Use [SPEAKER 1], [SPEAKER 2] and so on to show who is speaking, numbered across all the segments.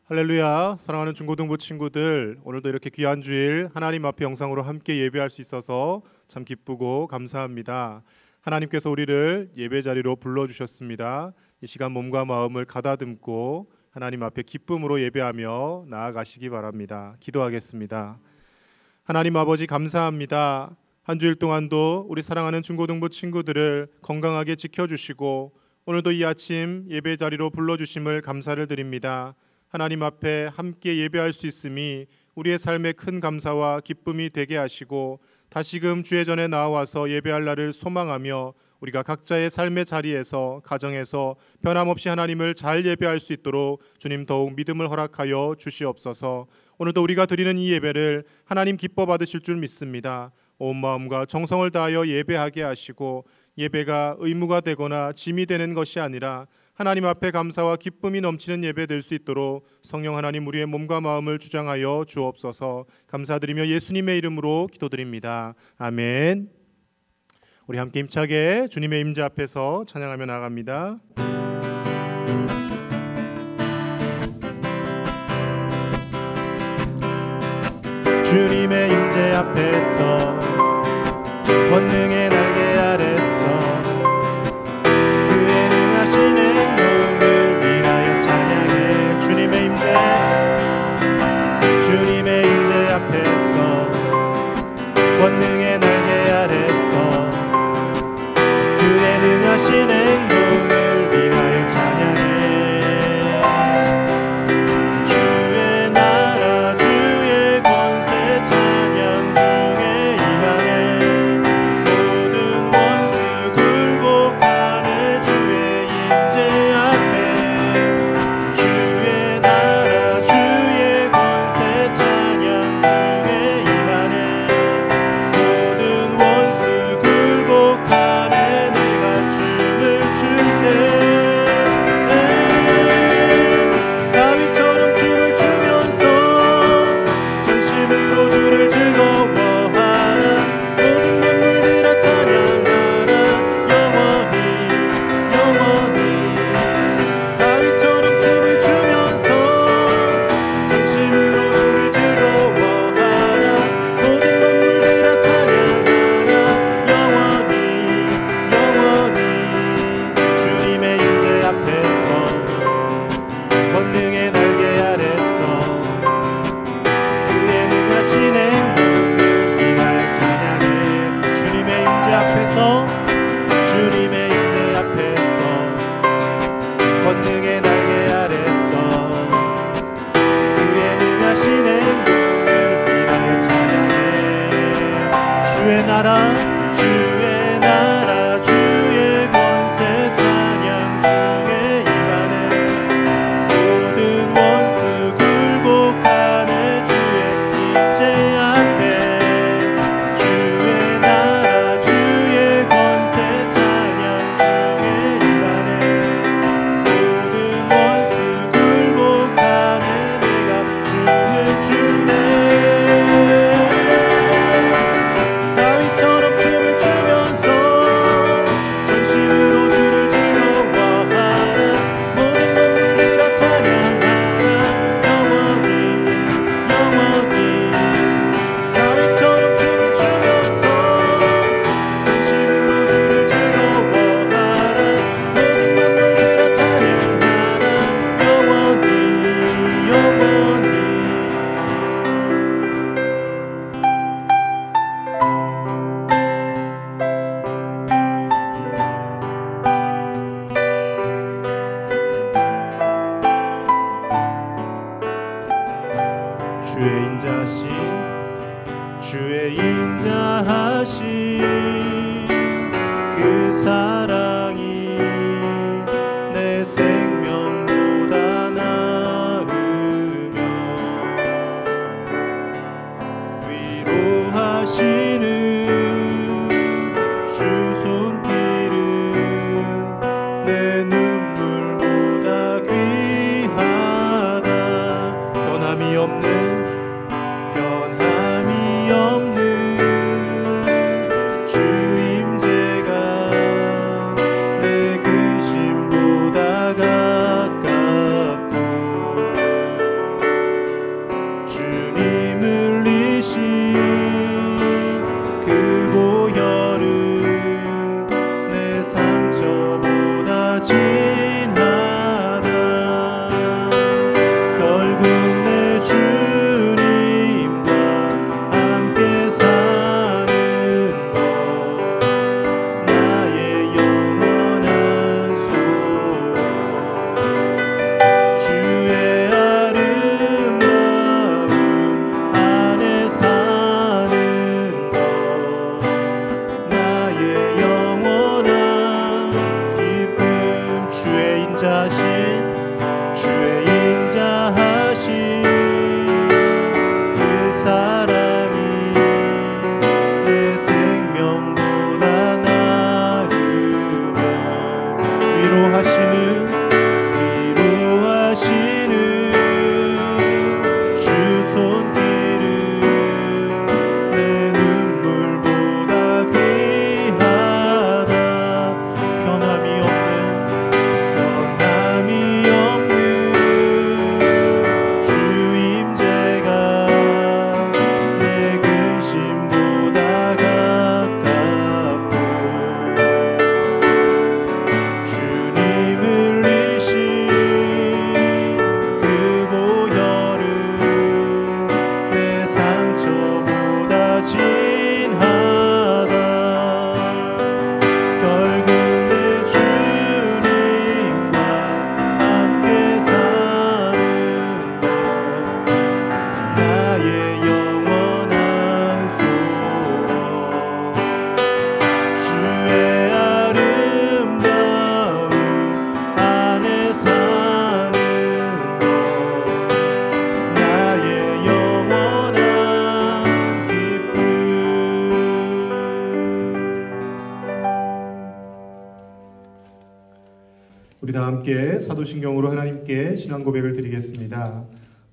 [SPEAKER 1] 할렐루야. 사랑하는 중고등부 친구들, 오늘도 이렇게 귀한 주일 하나님 앞에 영상으로 함께 예배할 수 있어서 참 기쁘고 감사합니다. 하나님께서 우리를 예배 자리로 불러주셨습니다. 이 시간 몸과 마음을 가다듬고 하나님 앞에 기쁨으로 예배하며 나아가시기 바랍니다. 기도하겠습니다. 하나님 아버지 감사합니다. 한 주일 동안도 우리 사랑하는 중고등부 친구들을 건강하게 지켜주시고 오늘도 이 아침 예배 자리로 불러주심을 감사를 드립니다. 하나님 앞에 함께 예배할 수 있음이 우리의 삶에 큰 감사와 기쁨이 되게 하시고 다시금 주의 전에 나와서 예배할 날을 소망하며 우리가 각자의 삶의 자리에서 가정에서 변함없이 하나님을 잘 예배할 수 있도록 주님 더욱 믿음을 허락하여 주시옵소서. 오늘도 우리가 드리는 이 예배를 하나님 기뻐 받으실 줄 믿습니다. 온 마음과 정성을 다하여 예배하게 하시고 예배가 의무가 되거나 짐이 되는 것이 아니라 하나님 앞에 감사와 기쁨이 넘치는 예배 될 수 있도록 성령 하나님 우리의 몸과 마음을 주장하여 주옵소서. 감사드리며 예수님의 이름으로 기도드립니다. 아멘. 우리 함께 힘차게 주님의 임재 앞에서 찬양하며 나아갑니다. 주님의 임재 앞에서 권능의 날개 아래서 그의 능하신 행동을 위하여 찬양해. 주님의 임재 앞에서 권능의 날개 아래서 그의 능하신 행동을 위하여 찬양해. 주의 나라 주의 권세 찬양 중에 임하네. 모든 원수 굴복하네. 주의 임재 앞에 주의 나라 주의 권세 찬양 중에 임하네. 모든 원수 굴복하네. 내가 춤을 출 때 다윗처럼 춤을 추면서 전심으로 주를 즐거워하라. 모든 만물들아 찬양하라. 영원히 영원히 진하다. 결국 내 주님과 함께 사는 것 나의 영원한 소원. 주의 아름다움 안에 사는 것 나의 영원한 기쁨. 주의 인자하신 그 사랑이 내 생명보다 나으며 위로하시는 주 손길은 내 눈물보다 귀하다. 변함이 없는 주 임재가 내 근심보다 가깝고 주님 흘리신 그 보혈은 내 상처보다 진하다. 결국 내 주님과 함께 사는 것 나의 영원한 소원. 주의 아름다움 안에 사는 것 나의 영원한 기쁨. 우리 다 함께 사도신경으로 하나님께 신앙 고백을 드리겠습니다.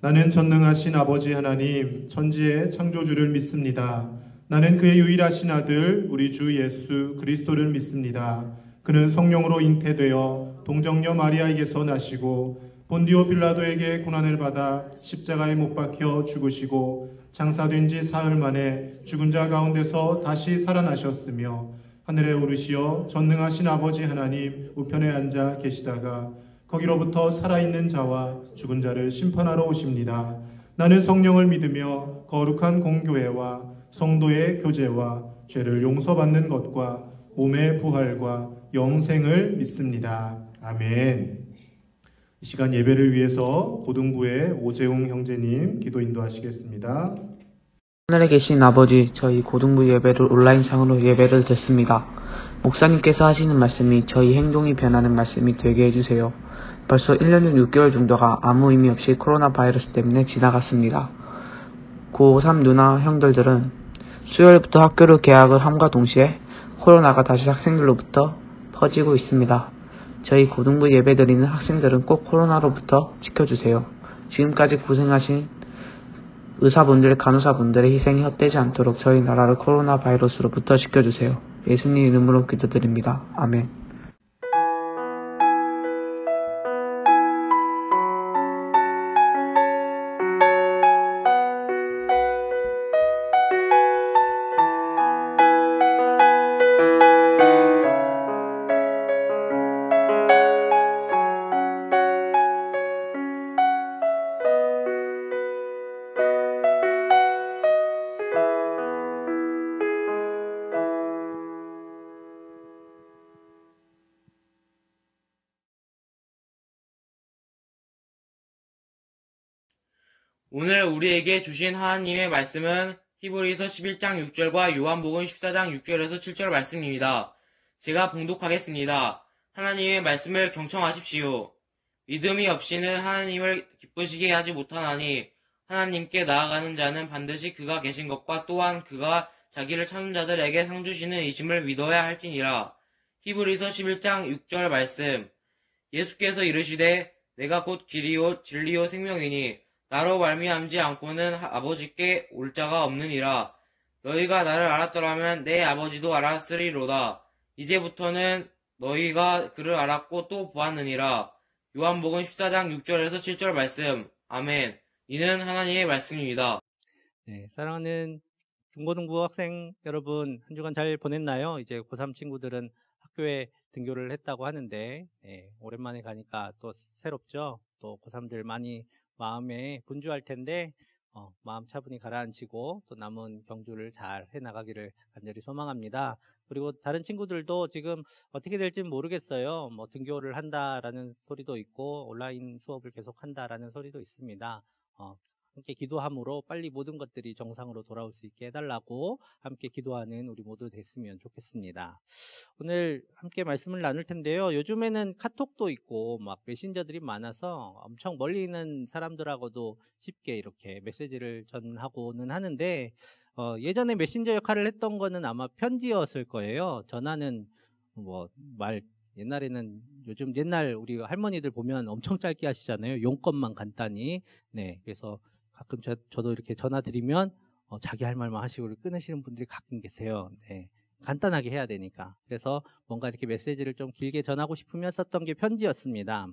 [SPEAKER 1] 나는 전능하신 아버지 하나님, 천지의 창조주를 믿습니다. 나는 그의 유일하신 아들 우리 주 예수 그리스도를 믿습니다. 그는 성령으로 잉태되어 동정녀 마리아에게서 나시고 본디오 빌라도에게 고난을 받아 십자가에 못 박혀 죽으시고 장사된 지 사흘 만에 죽은 자 가운데서 다시 살아나셨으며 하늘에 오르시어 전능하신 아버지 하나님 우편에 앉아 계시다가 거기로부터 살아있는 자와 죽은 자를 심판하러 오십니다. 나는 성령을 믿으며 거룩한 공교회와 성도의 교제와 죄를 용서받는 것과 몸의 부활과 영생을 믿습니다. 아멘. 이 시간 예배를 위해서 고등부의 오재웅 형제님 기도 인도하시겠습니다.
[SPEAKER 2] 하늘에 계신 아버지, 저희 고등부 예배를 온라인상으로 예배를 듣습니다. 목사님께서 하시는 말씀이 저희 행동이 변하는 말씀이 되게 해주세요. 벌써 1년 6개월 정도가 아무 의미 없이 코로나 바이러스 때문에 지나갔습니다. 고3 누나 형들은 수요일부터 학교를 개학을 함과 동시에 코로나가 다시 학생들로부터 퍼지고 있습니다. 저희 고등부 예배드리는 학생들은 꼭 코로나로부터 지켜주세요. 지금까지 고생하신 의사분들, 간호사분들의 희생이 헛되지 않도록 저희 나라를 코로나 바이러스로부터 지켜주세요. 예수님 이름으로 기도드립니다. 아멘.
[SPEAKER 3] 오늘 우리에게 주신 하나님의 말씀은 히브리서 11장 6절과 요한복음 14장 6절에서 7절 말씀입니다. 제가 봉독하겠습니다. 하나님의 말씀을 경청하십시오. 믿음이 없이는 하나님을 기쁘시게 하지 못하나니 하나님께 나아가는 자는 반드시 그가 계신 것과 또한 그가 자기를 찾는 자들에게 상 주시는 이심을 믿어야 할지니라. 히브리서 11장 6절 말씀. 예수께서 이르시되 내가 곧 길이요 진리요 생명이니 나로 말미암지 않고는 아버지께 올 자가 없느니라. 너희가 나를 알았더라면 내 아버지도 알았으리로다. 이제부터는 너희가 그를 알았고 또 보았느니라. 요한복음 14장 6절에서 7절 말씀. 아멘. 이는 하나님의 말씀입니다.
[SPEAKER 4] 네, 사랑하는 중고등부 학생 여러분, 한 주간 잘 보냈나요? 이제 고3 친구들은 학교에 등교를 했다고 하는데 오랜만에 가니까 또 새롭죠. 또 고3들 많이 마음에 분주할 텐데 마음 차분히 가라앉히고 또 남은 경주를 잘 해나가기를 간절히 소망합니다. 그리고 다른 친구들도 지금 어떻게 될지는 모르겠어요. 뭐 등교를 한다라는 소리도 있고 온라인 수업을 계속 한다라는 소리도 있습니다. 함께 기도함으로 빨리 모든 것들이 정상으로 돌아올 수 있게 해달라고 함께 기도하는 우리 모두 됐으면 좋겠습니다. 오늘 함께 말씀을 나눌 텐데요. 요즘에는 카톡도 있고 막 메신저들이 많아서 엄청 멀리 있는 사람들하고도 쉽게 이렇게 메시지를 전하고는 하는데 예전에 메신저 역할을 했던 거는 아마 편지였을 거예요. 전화는 옛날에는 요즘 옛날 우리 할머니들 보면 엄청 짧게 하시잖아요. 용건만 간단히. 네, 그래서 가끔 저도 이렇게 전화 드리면 자기 할 말만 하시고 끊으시는 분들이 가끔 계세요. 네, 간단하게 해야 되니까. 그래서 뭔가 이렇게 메시지를 좀 길게 전하고 싶으면 썼던 게 편지였습니다.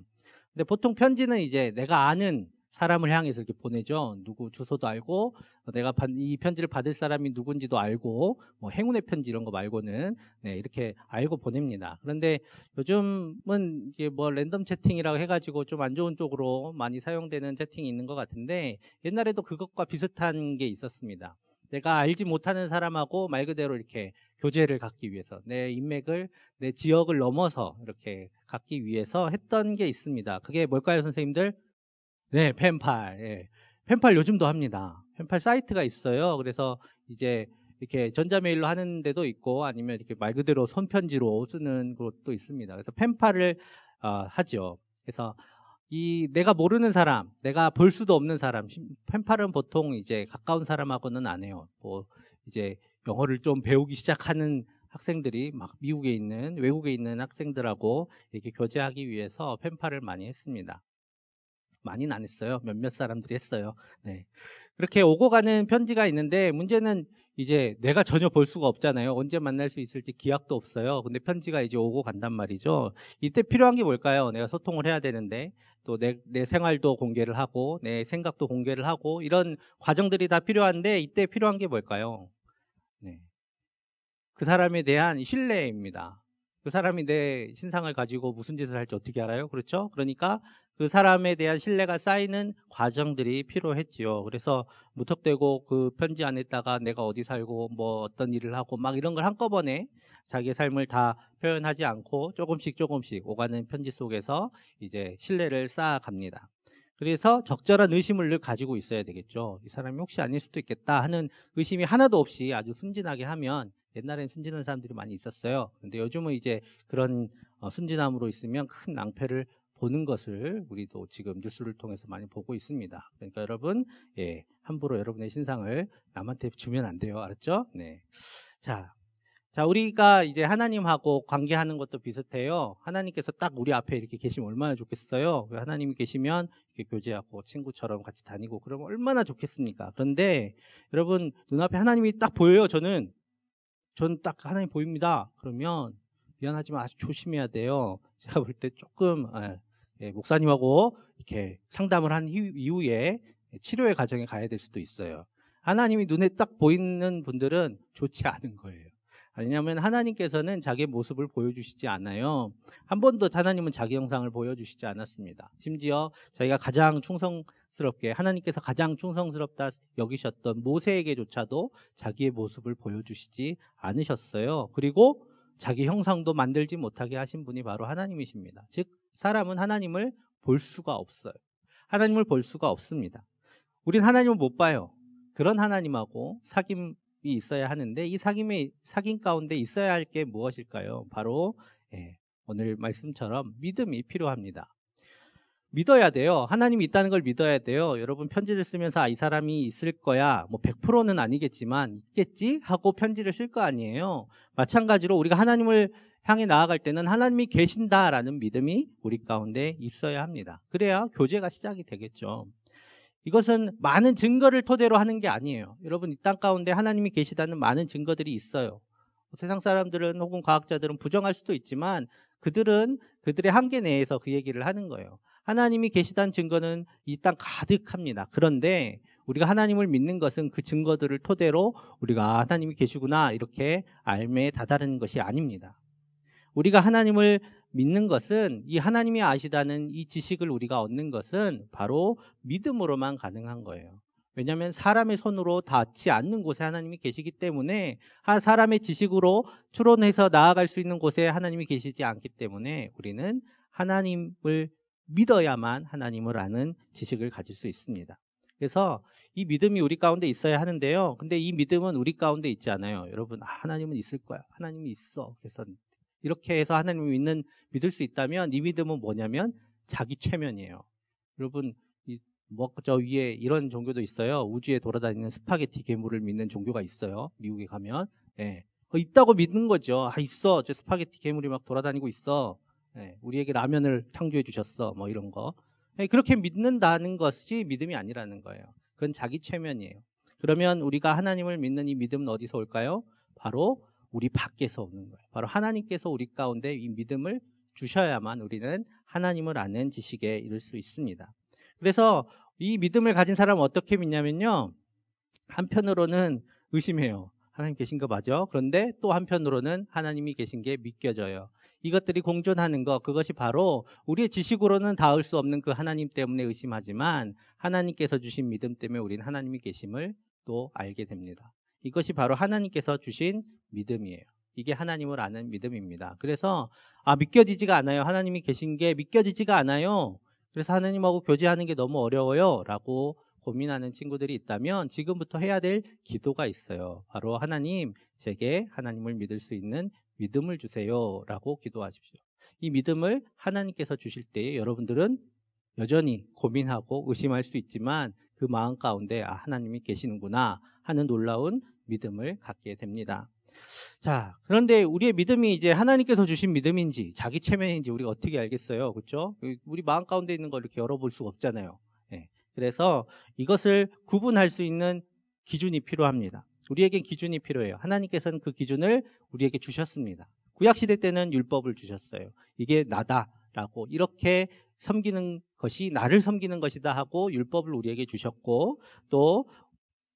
[SPEAKER 4] 근데 보통 편지는 이제 내가 아는 사람을 향해서 이렇게 보내죠. 누구 주소도 알고 내가 이 편지를 받을 사람이 누군지도 알고 뭐 행운의 편지 이런 거 말고는 이렇게 알고 보냅니다. 그런데 요즘은 이게 뭐 랜덤 채팅이라고 해가지고 좀 안 좋은 쪽으로 많이 사용되는 채팅이 있는 것 같은데 옛날에도 그것과 비슷한 게 있었습니다. 내가 알지 못하는 사람하고 말 그대로 이렇게 교제를 갖기 위해서 내 인맥을 내 지역을 넘어서 이렇게 갖기 위해서 했던 게 있습니다. 그게 뭘까요, 선생님들? 네, 펜팔. 예. 펜팔 요즘도 합니다. 펜팔 사이트가 있어요. 그래서 이제 이렇게 전자메일로 하는 데도 있고 아니면 이렇게 말 그대로 손편지로 쓰는 곳도 있습니다. 그래서 펜팔을 하죠. 그래서 내가 모르는 사람, 내가 볼 수도 없는 사람, 펜팔은 보통 이제 가까운 사람하고는 안 해요. 뭐 이제 영어를 좀 배우기 시작하는 학생들이 막 미국에 있는, 외국에 있는 학생들하고 이렇게 교제하기 위해서 펜팔을 많이 했습니다. 많이는 안 했어요. 몇몇 사람들이 했어요. 네. 그렇게 오고 가는 편지가 있는데 문제는 이제 내가 전혀 볼 수가 없잖아요. 언제 만날 수 있을지 기약도 없어요. 근데 편지가 이제 오고 간단 말이죠. 이때 필요한 게 뭘까요? 내가 소통을 해야 되는데 또 내 생활도 공개를 하고 내 생각도 공개를 하고 이런 과정들이 다 필요한데 이때 필요한 게 뭘까요? 네. 그 사람에 대한 신뢰입니다. 그 사람이 내 신상을 가지고 무슨 짓을 할지 어떻게 알아요? 그렇죠? 그러니까 그 사람에 대한 신뢰가 쌓이는 과정들이 필요했지요. 그래서 무턱대고 그 편지 안에다가 내가 어디 살고 뭐 어떤 일을 하고 막 이런 걸 한꺼번에 자기의 삶을 다 표현하지 않고 조금씩 오가는 편지 속에서 이제 신뢰를 쌓아갑니다. 그래서 적절한 의심을 늘 가지고 있어야 되겠죠. 이 사람이 혹시 아닐 수도 있겠다 하는 의심이 하나도 없이 아주 순진하게 하면 옛날엔 순진한 사람들이 많이 있었어요. 근데 요즘은 이제 그런 순진함으로 있으면 큰 낭패를 보는 것을 우리도 지금 뉴스를 통해서 많이 보고 있습니다. 그러니까 여러분, 함부로 여러분의 신상을 남한테 주면 안 돼요. 알았죠? 네. 자, 우리가 이제 하나님하고 관계하는 것도 비슷해요. 하나님께서 딱 우리 앞에 이렇게 계시면 얼마나 좋겠어요. 하나님이 계시면 이렇게 교제하고 친구처럼 같이 다니고 그러면 얼마나 좋겠습니까? 그런데 여러분, 눈앞에 하나님이 딱 보여요. 저는 딱 하나님 보입니다. 그러면 미안하지만 아주 조심해야 돼요. 제가 볼 때 조금 목사님하고 이렇게 상담을 한 이후에 치료의 과정에 가야 될 수도 있어요. 하나님이 눈에 딱 보이는 분들은 좋지 않은 거예요. 왜냐하면 하나님께서는 자기의 모습을 보여주시지 않아요. 한 번도 하나님은 자기 형상을 보여주시지 않았습니다. 심지어 자기가 가장 충성스럽게 하나님께서 가장 충성스럽다 여기셨던 모세에게조차도 자기의 모습을 보여주시지 않으셨어요. 그리고 자기 형상도 만들지 못하게 하신 분이 바로 하나님이십니다. 즉 사람은 하나님을 볼 수가 없어요. 하나님을 볼 수가 없습니다. 우린 하나님을 못 봐요. 그런 하나님하고 사귐이 있어야 하는데 이 사귐 가운데 있어야 할 게 무엇일까요? 바로 오늘 말씀처럼 믿음이 필요합니다. 믿어야 돼요. 하나님이 있다는 걸 믿어야 돼요. 여러분 편지를 쓰면서 이 사람이 있을 거야. 뭐 100%는 아니겠지만 있겠지 하고 편지를 쓸 거 아니에요. 마찬가지로 우리가 하나님을 향해 나아갈 때는 하나님이 계신다라는 믿음이 우리 가운데 있어야 합니다. 그래야 교제가 시작이 되겠죠. 이것은 많은 증거를 토대로 하는 게 아니에요. 여러분 이 땅 가운데 하나님이 계시다는 많은 증거들이 있어요. 세상 사람들은 혹은 과학자들은 부정할 수도 있지만 그들은 그들의 한계 내에서 그 얘기를 하는 거예요. 하나님이 계시다는 증거는 이 땅 가득합니다. 그런데 우리가 하나님을 믿는 것은 그 증거들을 토대로 우리가 하나님이 계시구나 이렇게 알매에 다다르는 것이 아닙니다. 우리가 하나님을 믿는 것은 이 하나님이 아시다는 이 지식을 우리가 얻는 것은 바로 믿음으로만 가능한 거예요. 왜냐하면 사람의 손으로 닿지 않는 곳에 하나님이 계시기 때문에 사람의 지식으로 추론해서 나아갈 수 있는 곳에 하나님이 계시지 않기 때문에 우리는 하나님을 믿어야만 하나님을 아는 지식을 가질 수 있습니다. 그래서 이 믿음이 우리 가운데 있어야 하는데요. 근데 이 믿음은 우리 가운데 있지 않아요. 여러분, 하나님은 있을 거야. 하나님이 있어. 그래서 이렇게 해서 하나님을 믿을 수 있다면 이 믿음은 뭐냐면 자기 최면이에요. 여러분, 저 위에 이런 종교도 있어요. 우주에 돌아다니는 스파게티 괴물을 믿는 종교가 있어요. 미국에 가면. 예. 있다고 믿는 거죠. 있어. 저 스파게티 괴물이 막 돌아다니고 있어. 예. 우리에게 라면을 창조해 주셨어. 뭐 이런 거. 예. 그렇게 믿는다는 것이 믿음이 아니라는 거예요. 그건 자기 최면이에요. 그러면 우리가 하나님을 믿는 이 믿음은 어디서 올까요? 바로 우리 밖에서 오는 거예요. 바로 하나님께서 우리 가운데 이 믿음을 주셔야만 우리는 하나님을 아는 지식에 이를 수 있습니다. 그래서 이 믿음을 가진 사람은 어떻게 믿냐면요. 한편으로는 의심해요. 하나님 계신 거 맞아? 그런데 또 한편으로는 하나님이 계신 게 믿겨져요. 이것들이 공존하는 것, 그것이 바로 우리의 지식으로는 닿을 수 없는 그 하나님 때문에 의심하지만 하나님께서 주신 믿음 때문에 우리는 하나님이 계심을 또 알게 됩니다. 이것이 바로 하나님께서 주신 믿음이에요. 이게 하나님을 아는 믿음입니다. 그래서 믿겨지지가 않아요. 하나님이 계신 게 믿겨지지가 않아요. 그래서 하나님하고 교제하는 게 너무 어려워요 라고 고민하는 친구들이 있다면 지금부터 해야 될 기도가 있어요. 바로 하나님, 제게 하나님을 믿을 수 있는 믿음을 주세요 라고 기도하십시오. 이 믿음을 하나님께서 주실 때에 여러분들은 여전히 고민하고 의심할 수 있지만 그 마음 가운데 하나님이 계시는구나 하는 놀라운 믿음을 갖게 됩니다. 자, 그런데 우리의 믿음이 이제 하나님께서 주신 믿음인지 자기 체면인지 우리가 어떻게 알겠어요? 그렇죠? 우리 마음 가운데 있는 걸 이렇게 열어볼 수가 없잖아요. 네. 그래서 이것을 구분할 수 있는 기준이 필요합니다. 우리에겐 기준이 필요해요. 하나님께서는 그 기준을 우리에게 주셨습니다. 구약시대 때는 율법을 주셨어요. 이게 나다라고 이렇게 섬기는 것이 나를 섬기는 것이다 하고 율법을 우리에게 주셨고 또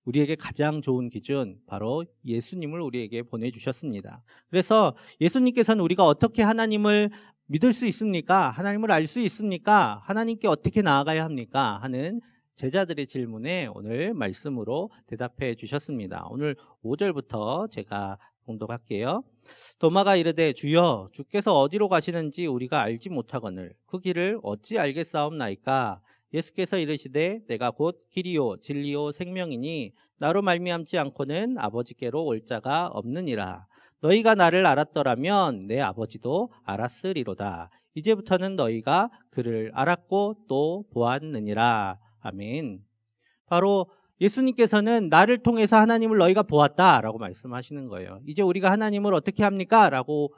[SPEAKER 4] 우리에게 가장 좋은 기준 바로 예수님을 우리에게 보내주셨습니다. 그래서 예수님께서는 우리가 어떻게 하나님을 믿을 수 있습니까? 하나님을 알 수 있습니까? 하나님께 어떻게 나아가야 합니까? 하는 제자들의 질문에 오늘 말씀으로 대답해 주셨습니다. 오늘 5절부터 제가 봉독할게요. 도마가 이르되 주여 주께서 어디로 가시는지 우리가 알지 못하거늘 그 길을 어찌 알겠사옵나이까? 예수께서 이르시되 내가 곧 길이요 진리요 생명이니 나로 말미암지 않고는 아버지께로 올 자가 없느니라. 너희가 나를 알았더라면 내 아버지도 알았으리로다. 이제부터는 너희가 그를 알았고 또 보았느니라. 아멘. 바로 예수님께서는 나를 통해서 하나님을 너희가 보았다라고 말씀하시는 거예요. 이제 우리가 하나님을 어떻게 합니까? 라고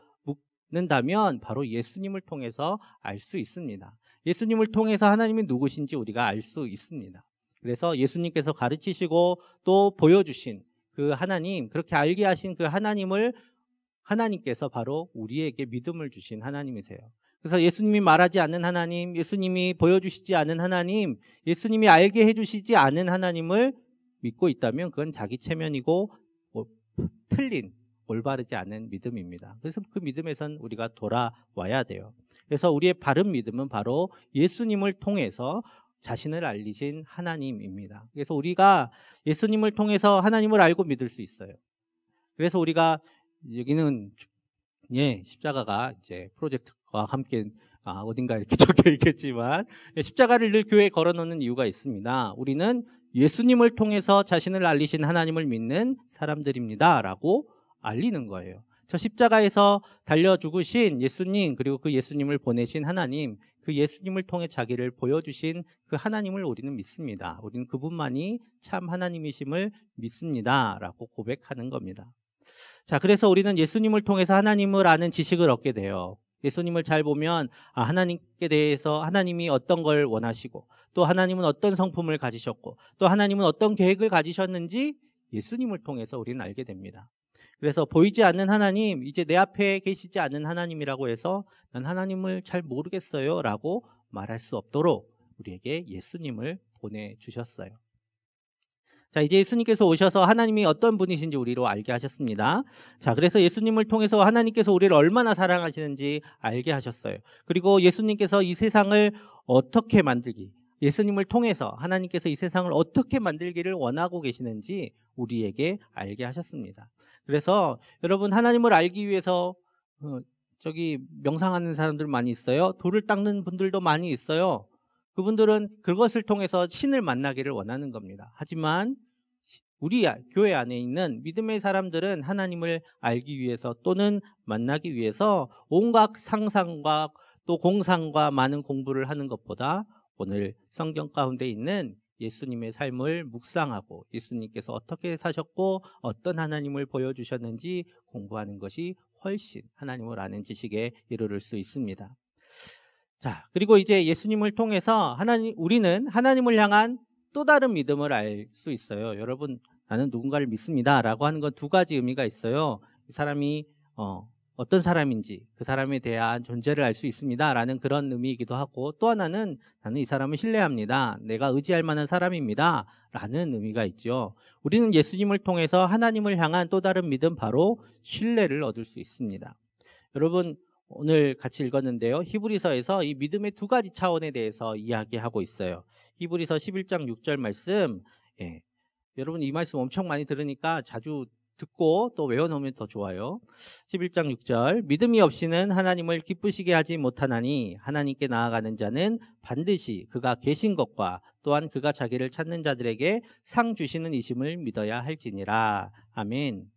[SPEAKER 4] 묻는다면 바로 예수님을 통해서 알 수 있습니다. 예수님을 통해서 하나님이 누구신지 우리가 알 수 있습니다. 그래서 예수님께서 가르치시고 또 보여주신 그 하나님, 그렇게 알게 하신 그 하나님을 하나님께서 바로 우리에게 믿음을 주신 하나님이세요. 그래서 예수님이 말하지 않는 하나님, 예수님이 보여주시지 않은 하나님, 예수님이 알게 해주시지 않은 하나님을 믿고 있다면 그건 자기 체면이고 틀린, 올바르지 않은 믿음입니다. 그래서 그 믿음에선 우리가 돌아와야 돼요. 그래서 우리의 바른 믿음은 바로 예수님을 통해서 자신을 알리신 하나님입니다. 그래서 우리가 예수님을 통해서 하나님을 알고 믿을 수 있어요. 그래서 우리가 여기는 십자가가 이제 프로젝트와 함께 어딘가 이렇게 적혀 있겠지만 십자가를 늘 교회에 걸어놓는 이유가 있습니다. 우리는 예수님을 통해서 자신을 알리신 하나님을 믿는 사람들입니다라고 알리는 거예요. 저 십자가에서 달려 죽으신 예수님 그리고 그 예수님을 보내신 하나님 그 예수님을 통해 자기를 보여주신 그 하나님을 우리는 믿습니다. 우리는 그분만이 참 하나님이심을 믿습니다라고 고백하는 겁니다. 자, 그래서 우리는 예수님을 통해서 하나님을 아는 지식을 얻게 돼요. 예수님을 잘 보면 하나님께 대해서 하나님이 어떤 걸 원하시고 또 하나님은 어떤 성품을 가지셨고 또 하나님은 어떤 계획을 가지셨는지 예수님을 통해서 우리는 알게 됩니다. 그래서 보이지 않는 하나님, 이제 내 앞에 계시지 않는 하나님이라고 해서 난 하나님을 잘 모르겠어요 라고 말할 수 없도록 우리에게 예수님을 보내주셨어요. 자, 이제 예수님께서 오셔서 하나님이 어떤 분이신지 우리로 알게 하셨습니다. 자, 그래서 예수님을 통해서 하나님께서 우리를 얼마나 사랑하시는지 알게 하셨어요. 그리고 예수님께서 이 세상을 어떻게 만들기, 예수님을 통해서 하나님께서 이 세상을 어떻게 만들기를 원하고 계시는지 우리에게 알게 하셨습니다. 그래서 여러분, 하나님을 알기 위해서 저기 명상하는 사람들 많이 있어요. 돌을 닦는 분들도 많이 있어요. 그분들은 그것을 통해서 신을 만나기를 원하는 겁니다. 하지만 우리 교회 안에 있는 믿음의 사람들은 하나님을 알기 위해서 또는 만나기 위해서 온갖 상상과 또 공상과 많은 공부를 하는 것보다 오늘 성경 가운데 있는 예수님의 삶을 묵상하고 예수님께서 어떻게 사셨고 어떤 하나님을 보여주셨는지 공부하는 것이 훨씬 하나님을 아는 지식에 이르를 수 있습니다. 자, 그리고 이제 예수님을 통해서 우리는 하나님을 향한 또 다른 믿음을 알 수 있어요. 여러분, 나는 누군가를 믿습니다 라고 하는 건 두 가지 의미가 있어요. 이 사람이 어떤 사람인지 그 사람에 대한 존재를 알 수 있습니다 라는 그런 의미이기도 하고, 또 하나는 나는 이 사람을 신뢰합니다, 내가 의지할 만한 사람입니다 라는 의미가 있죠. 우리는 예수님을 통해서 하나님을 향한 또 다른 믿음, 바로 신뢰를 얻을 수 있습니다. 여러분, 오늘 같이 읽었는데요, 히브리서에서 이 믿음의 두 가지 차원에 대해서 이야기하고 있어요. 히브리서 11장 6절 말씀, 여러분 이 말씀 엄청 많이 들으니까 자주 듣고 또 외워놓으면 더 좋아요. 11장 6절, 믿음이 없이는 하나님을 기쁘시게 하지 못하나니 하나님께 나아가는 자는 반드시 그가 계신 것과 또한 그가 자기를 찾는 자들에게 상 주시는 이심을 믿어야 할지니라. 아멘.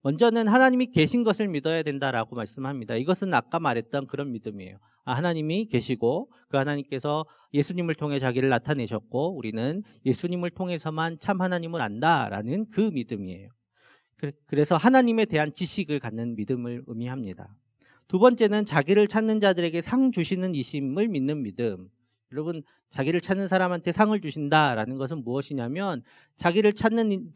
[SPEAKER 4] 먼저는 하나님이 계신 것을 믿어야 된다라고 말씀합니다. 이것은 아까 말했던 그런 믿음이에요. 하나님이 계시고 그 하나님께서 예수님을 통해 자기를 나타내셨고 우리는 예수님을 통해서만 참 하나님을 안다라는 그 믿음이에요. 그래서 하나님에 대한 지식을 갖는 믿음을 의미합니다. 두 번째는 자기를 찾는 자들에게 상 주시는 이심을 믿는 믿음. 여러분, 자기를 찾는 사람한테 상을 주신다라는 것은 무엇이냐면 자기를 찾는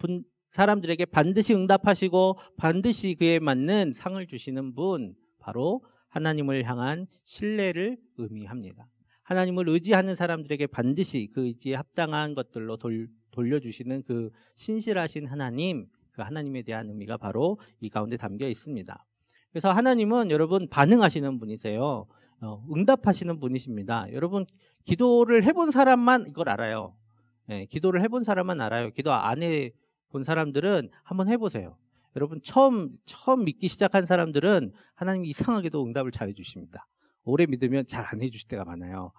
[SPEAKER 4] 사람들에게 반드시 응답하시고 반드시 그에 맞는 상을 주시는 분, 바로 하나님을 향한 신뢰를 의미합니다. 하나님을 의지하는 사람들에게 반드시 그 의지에 합당한 것들로 돌려주시는 그 신실하신 하나님, 그 하나님에 대한 의미가 바로 이 가운데 담겨 있습니다. 그래서 하나님은 여러분 반응하시는 분이세요. 응답하시는 분이십니다. 여러분, 기도를 해본 사람만 이걸 알아요. 기도를 해본 사람만 알아요. 기도 안 해본 사람들은 한번 해보세요. 여러분, 처음 믿기 시작한 사람들은 하나님이 이상하게도 응답을 잘 해주십니다. 오래 믿으면 잘 안 해주실 때가 많아요.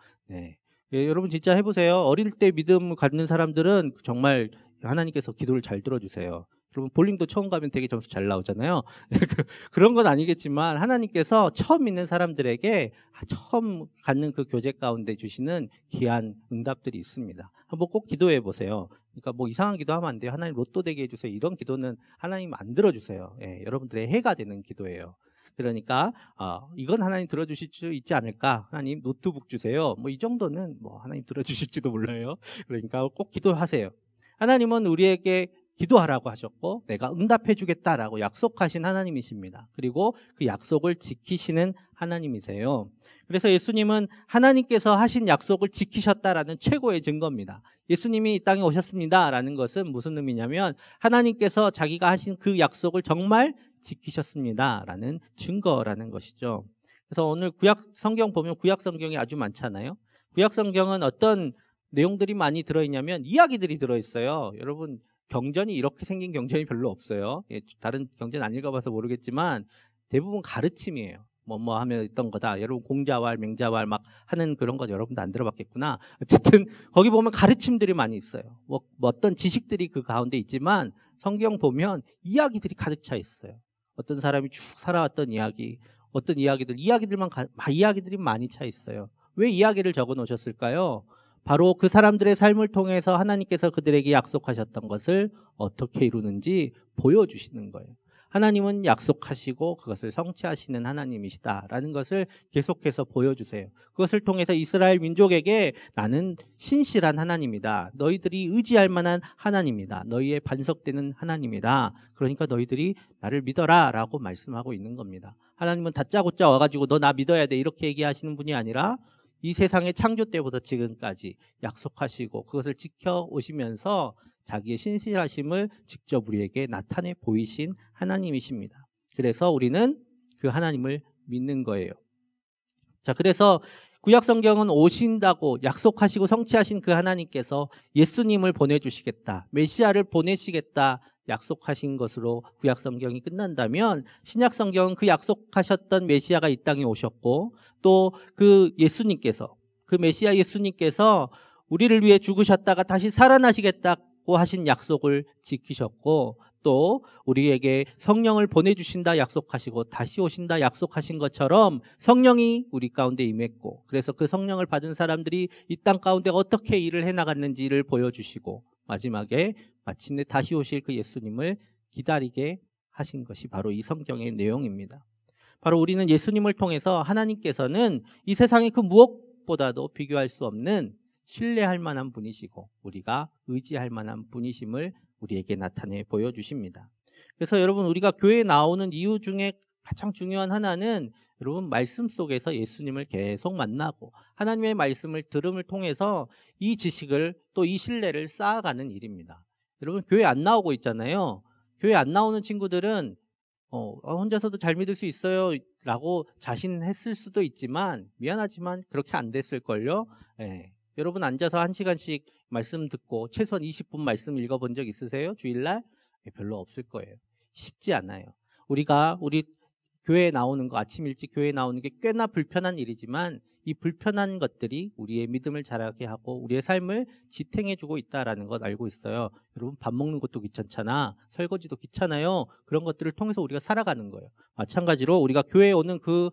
[SPEAKER 4] 여러분 진짜 해보세요. 어릴 때 믿음 갖는 사람들은 정말 하나님께서 기도를 잘 들어주세요. 여러분, 볼링도 처음 가면 되게 점수 잘 나오잖아요. 그런 건 아니겠지만 하나님께서 처음 믿는 사람들에게 처음 갖는 그 교제 가운데 주시는 귀한 응답들이 있습니다. 한번 꼭 기도해 보세요. 그러니까 뭐 이상한 기도하면 안 돼요. 하나님 로또 되게 해주세요. 이런 기도는 하나님 안 들어주세요. 여러분들의 해가 되는 기도예요. 그러니까 이건 하나님 들어주실 수 있지 않을까? 하나님 노트북 주세요. 뭐 이 정도는 뭐 하나님 들어주실지도 몰라요. 그러니까 꼭 기도하세요. 하나님은 우리에게 기도하라고 하셨고 내가 응답해 주겠다라고 약속하신 하나님이십니다. 그리고 그 약속을 지키시는 하나님이세요. 그래서 예수님은 하나님께서 하신 약속을 지키셨다라는 최고의 증거입니다. 예수님이 이 땅에 오셨습니다라는 것은 무슨 의미냐면 하나님께서 자기가 하신 그 약속을 정말 지키셨습니다라는 증거라는 것이죠. 그래서 오늘 구약 성경 보면 구약 성경이 아주 많잖아요. 구약 성경은 어떤 내용들이 많이 들어있냐면 이야기들이 들어있어요. 여러분, 경전이 이렇게 생긴 경전이 별로 없어요. 다른 경전 안 읽어봐서 모르겠지만 대부분 가르침이에요. 뭐 하면 있던 거다. 여러분, 공자왈, 맹자왈 막 하는 그런 거 여러분도 안 들어봤겠구나. 어쨌든 거기 보면 가르침들이 많이 있어요. 뭐 어떤 지식들이 그 가운데 있지만 성경 보면 이야기들이 가득 차 있어요. 어떤 사람이 쭉 살아왔던 이야기, 어떤 이야기들이 많이 차 있어요. 왜 이야기를 적어 놓으셨을까요? 바로 그 사람들의 삶을 통해서 하나님께서 그들에게 약속하셨던 것을 어떻게 이루는지 보여주시는 거예요. 하나님은 약속하시고 그것을 성취하시는 하나님이시다라는 것을 계속해서 보여주세요. 그것을 통해서 이스라엘 민족에게 나는 신실한 하나님이다. 너희들이 의지할 만한 하나님이다. 너희의 반석되는 하나님이다. 그러니까 너희들이 나를 믿어라 라고 말씀하고 있는 겁니다. 하나님은 다짜고짜 와가지고 너 나 믿어야 돼 이렇게 얘기하시는 분이 아니라 이 세상의 창조 때부터 지금까지 약속하시고 그것을 지켜오시면서 자기의 신실하심을 직접 우리에게 나타내 보이신 하나님이십니다. 그래서 우리는 그 하나님을 믿는 거예요. 자, 그래서 구약 성경은 오신다고 약속하시고 성취하신 그 하나님께서 예수님을 보내주시겠다, 메시아를 보내시겠다 약속하신 것으로 구약 성경이 끝난다면, 신약 성경은 그 약속하셨던 메시아가 이 땅에 오셨고, 또 그 예수님께서, 그 메시아 예수님께서 우리를 위해 죽으셨다가 다시 살아나시겠다고 하신 약속을 지키셨고, 또 우리에게 성령을 보내주신다 약속하시고 다시 오신다 약속하신 것처럼 성령이 우리 가운데 임했고, 그래서 그 성령을 받은 사람들이 이 땅 가운데 어떻게 일을 해나갔는지를 보여주시고, 마지막에 마침내 다시 오실 그 예수님을 기다리게 하신 것이 바로 이 성경의 내용입니다. 바로 우리는 예수님을 통해서 하나님께서는 이 세상의 그 무엇보다도 비교할 수 없는 신뢰할 만한 분이시고 우리가 의지할 만한 분이심을 우리에게 나타내 보여주십니다. 그래서 여러분, 우리가 교회에 나오는 이유 중에 가장 중요한 하나는 여러분, 말씀 속에서 예수님을 계속 만나고 하나님의 말씀을 들음을 통해서 이 지식을, 또 이 신뢰를 쌓아가는 일입니다. 여러분, 교회 안 나오고 있잖아요. 교회 안 나오는 친구들은 혼자서도 잘 믿을 수 있어요 라고 자신했을 수도 있지만, 미안하지만 그렇게 안 됐을걸요. 예. 여러분, 앉아서 1시간씩 말씀 듣고 최소한 20분 말씀 읽어본 적 있으세요? 주일날? 별로 없을 거예요. 쉽지 않아요. 우리 교회에 나오는 거, 아침 일찍 교회에 나오는 게 꽤나 불편한 일이지만, 이 불편한 것들이 우리의 믿음을 자라게 하고 우리의 삶을 지탱해주고 있다는 것 알고 있어요. 여러분, 밥 먹는 것도 귀찮잖아. 설거지도 귀찮아요. 그런 것들을 통해서 우리가 살아가는 거예요. 마찬가지로 우리가 교회에 오는 그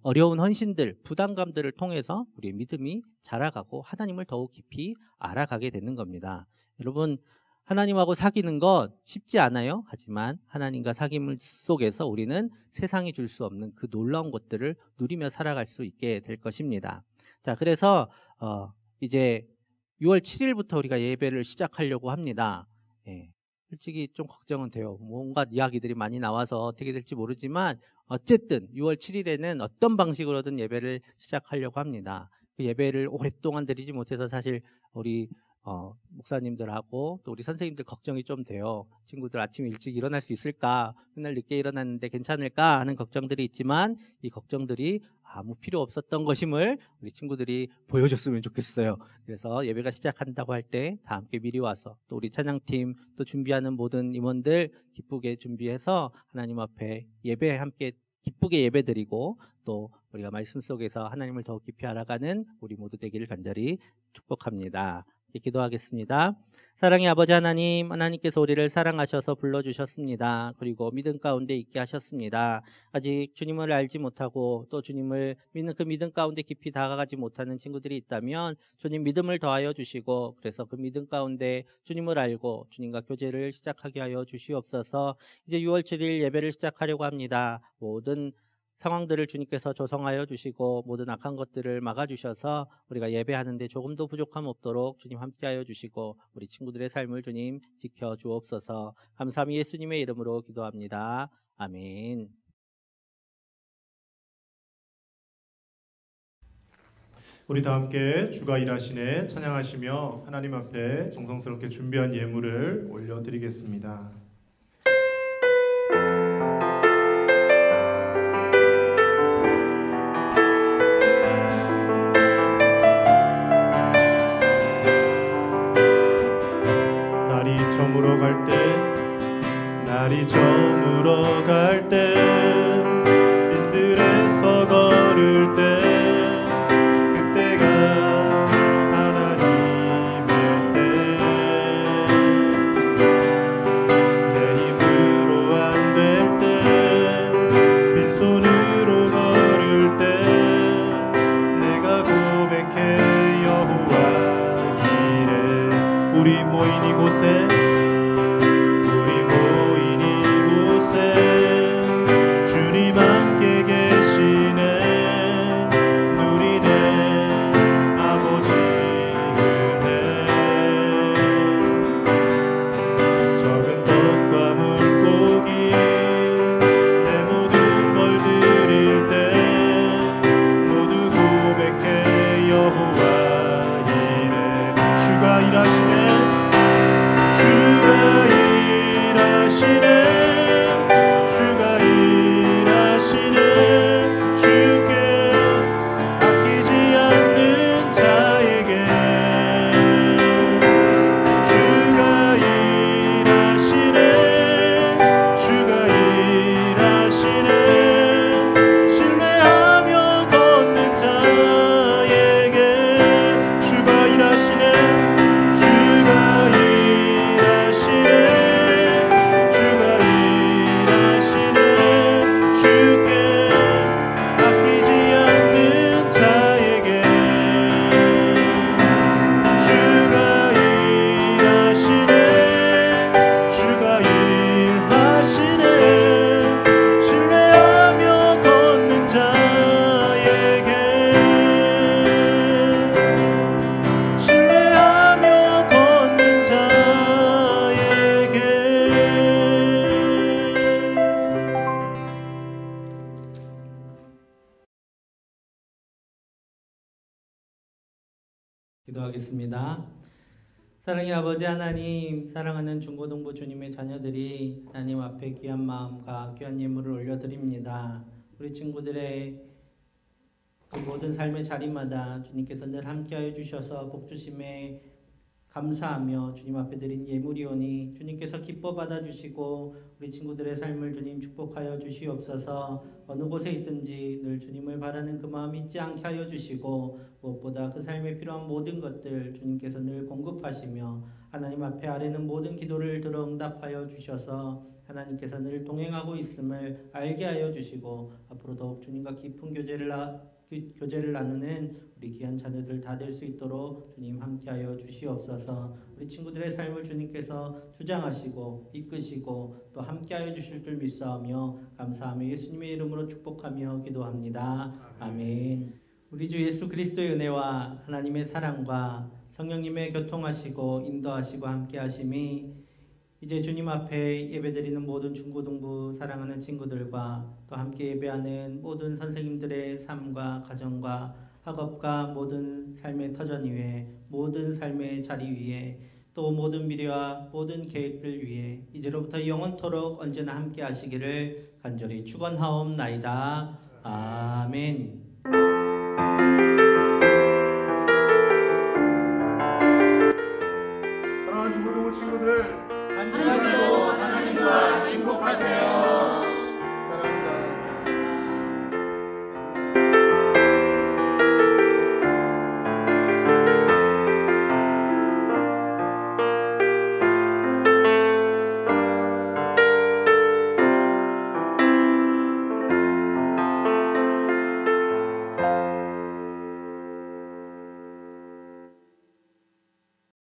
[SPEAKER 4] 어려운 헌신들, 부담감들을 통해서 우리의 믿음이 자라가고 하나님을 더욱 깊이 알아가게 되는 겁니다. 여러분, 하나님하고 사귀는 것 쉽지 않아요. 하지만 하나님과 사귐을 속에서 우리는 세상이 줄 수 없는 그 놀라운 것들을 누리며 살아갈 수 있게 될 것입니다. 자, 그래서 이제 6월 7일부터 우리가 예배를 시작하려고 합니다. 예, 솔직히 좀 걱정은 돼요. 뭔가 이야기들이 많이 나와서 어떻게 될지 모르지만, 어쨌든 6월 7일에는 어떤 방식으로든 예배를 시작하려고 합니다. 그 예배를 오랫동안 드리지 못해서 사실 우리 목사님들하고 또 우리 선생님들 걱정이 좀 돼요. 친구들 아침 일찍 일어날 수 있을까? 맨날 늦게 일어났는데 괜찮을까? 하는 걱정들이 있지만, 이 걱정들이 아무 필요 없었던 것임을 우리 친구들이 보여줬으면 좋겠어요. 그래서 예배가 시작한다고 할 때 다 함께 미리 와서, 또 우리 찬양팀, 또 준비하는 모든 임원들 기쁘게 준비해서 하나님 앞에 예배 함께 기쁘게 예배드리고, 또 우리가 말씀 속에서 하나님을 더 깊이 알아가는 우리 모두 되기를 간절히 축복합니다. 기도하겠습니다. 사랑의 아버지 하나님, 하나님께서 우리를 사랑하셔서 불러주셨습니다. 그리고 믿음 가운데 있게 하셨습니다. 아직 주님을 알지 못하고 또 주님을 믿는 그 믿음 가운데 깊이 다가가지 못하는 친구들이 있다면 주님 믿음을 더하여 주시고, 그래서 그 믿음 가운데 주님을 알고 주님과 교제를 시작하게 하여 주시옵소서. 이제 6월 7일 예배를 시작하려고 합니다. 모든 상황들을 주님께서 조성하여 주시고 모든 악한 것들을 막아주셔서 우리가 예배하는데 조금도 부족함 없도록 주님 함께하여 주시고 우리 친구들의 삶을 주님 지켜주옵소서. 감사함이 예수님의 이름으로 기도합니다. 아멘.
[SPEAKER 1] 우리 다 함께 주가 일하시네 찬양하시며 하나님 앞에 정성스럽게 준비한 예물을 올려드리겠습니다. 날이 저물어 갈 때, 빈들에서 걸을 때, 그때가 하나님의 때. 내 힘으로 안 될 때, 빈손으로 걸을 때, 내가 고백해 여호와 이래. 우리 모인 이곳에 주가 일하시네
[SPEAKER 4] 기도하겠습니다. 사랑의 아버지 하나님, 사랑하는 중고등부 주님의 자녀들이 하나님 앞에 귀한 마음과 귀한 예물을 올려드립니다. 우리 친구들의 그 모든 삶의 자리마다 주님께서 늘 함께하여 주셔서 복주심에 감사하며 주님 앞에 드린 예물이오니 주님께서 기뻐 받아주시고 우리 친구들의 삶을 주님 축복하여 주시옵소서. 어느 곳에 있든지 늘 주님을 바라는 그 마음 잊지 않게 하여 주시고 무엇보다 그 삶에 필요한 모든 것들 주님께서 늘 공급하시며 하나님 앞에 아뢰는 모든 기도를 들어 응답하여 주셔서 하나님께서 늘 동행하고 있음을 알게 하여 주시고 앞으로 더욱 주님과 깊은 교제를 나누는 우리 귀한 자녀들 다 될 수 있도록 주님 함께하여 주시옵소서. 우리 친구들의 삶을 주님께서 주장하시고 이끄시고 또 함께하여 주실 줄 믿사오며 감사하며 예수님의 이름으로 축복하며 기도합니다. 아멘. 우리 주 예수 그리스도의 은혜와 하나님의 사랑과 성령님의 교통하시고 인도하시고 함께하심이 이제 주님 앞에 예배드리는 모든 중고등부 사랑하는 친구들과 또 함께 예배하는 모든 선생님들의 삶과 가정과 학업과 모든 삶의 터전 위에 모든 삶의 자리 위에 또 모든 미래와 모든 계획들 위에 이제로부터 영원토록 언제나 함께 하시기를 간절히 축원하옵나이다. 아멘.